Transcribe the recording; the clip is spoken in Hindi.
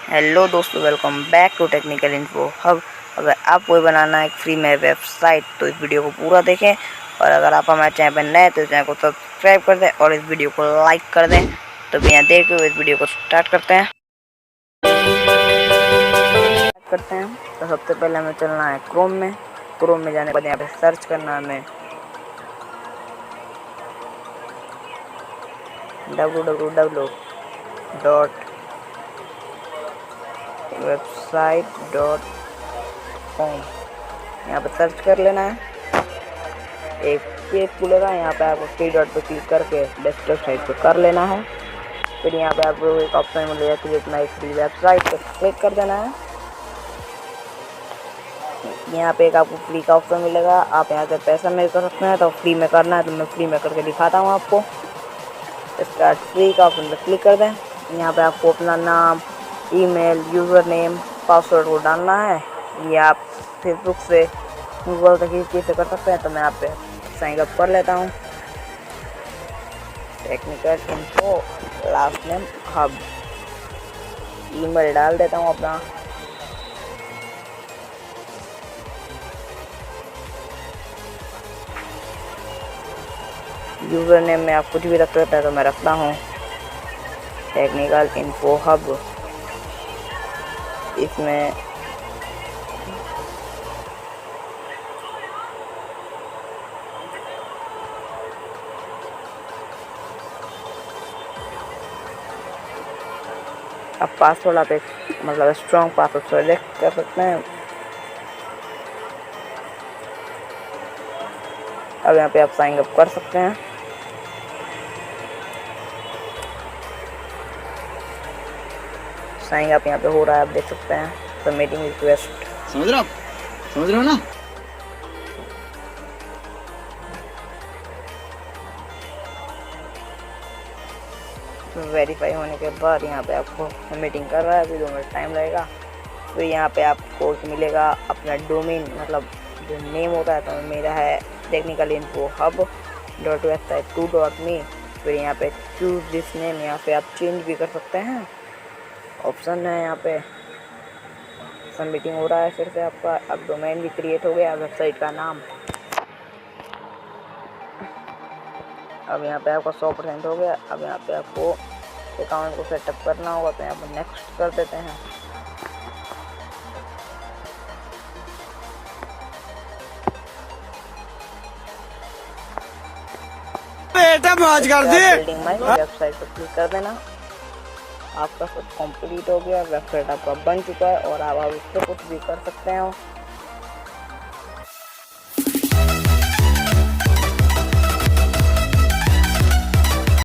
हेलो दोस्तों, welcome back to technical info hub. अगर आपको भी बनाना है फ्री में वेबसाइट तो इस वीडियो को पूरा देखें, और अगर आप हमारे चैनल पर नए तो चैनल को सब्सक्राइब कर दें और इस वीडियो को लाइक कर दें। तो बिना देर के इस वीडियो को स्टार्ट करते हैं। तो सबसे पहले हमें चलना है क्रोम में। क्रोम में जाने के बाद यहाँ पे सर्च करना है हमें www.website.com। यहाँ पे सर्च कर लेना है। एक पेज खुलेगा, यहाँ पे आपको थ्री डॉट पे क्लिक करके डेस्कटॉप साइट पे कर लेना है। फिर यहाँ पे आपको एक ऑप्शन मिलेगा क्रिएट माई फ्री वेबसाइट पे क्लिक कर देना है। यहाँ पे एक आपको फ्री का ऑप्शन मिलेगा, आप यहाँ से पैसा में कर सकते हैं। तो फ्री में करना है तो मैं फ्री में करके दिखाता हूँ आपको। स्टार्ट फ्री का ऑप्शन पर क्लिक कर दें। यहाँ पे आपको अपना नाम, ईमेल, यूज़र नेम, पासवर्ड को डालना है। ये आप फेसबुक से, गूगल से, किसी से कर सकते हैं। तो मैं यहाँ पे साइन अप कर लेता हूँ। Technical info, last name hub, email डाल देता हूँ अपना। यूज़र नेम में आप कुछ भी रख सकते हैं, तो मैं रखता हूँ टेक्निकल इन्फो हब। इसमें आप पासवर्ड आप एक मतलब स्ट्रॉन्ग पासवर्ड सेलेक्ट कर सकते हैं। अब यहाँ पे आप साइन अप कर सकते हैं। साइन अप यहाँ पे हो रहा है, आप देख सकते हैं। सबमिटिंग रिक्वेस्ट, समझ रहे हो ना। वेरीफाई होने के बाद यहाँ पे आपको मीटिंग कर रहा है, अभी 2 मिनट टाइम लगेगा। फिर यहाँ पे आपको मिलेगा अपना डोमेन, मतलब जो नेम होता है। तो मेरा है टेक्निकल इन्फो हब .website2.me। फिर यहाँ पे चूज दिस नेम, यहाँ पे आप चेंज भी कर सकते हैं। ऑप्शन है यहाँ पे। सबमिटिंग हो रहा है फिर से आपका। अब डोमेन भी क्रिएट हो गया, वेबसाइट का नाम। अब यहाँ पे आपका 100% हो गया। अब यहाँ पे आपको अकाउंट को सेटअप करना होगा, तो यहाँ पर नेक्स्ट कर देते हैं। बेटा मौज कर दे। बिल्डिंग माई वेबसाइट पर क्लिक कर देना। आपका सब कंप्लीट हो गया, वेबसाइट आपका बन चुका है और आप उस पर कुछ भी कर सकते हो।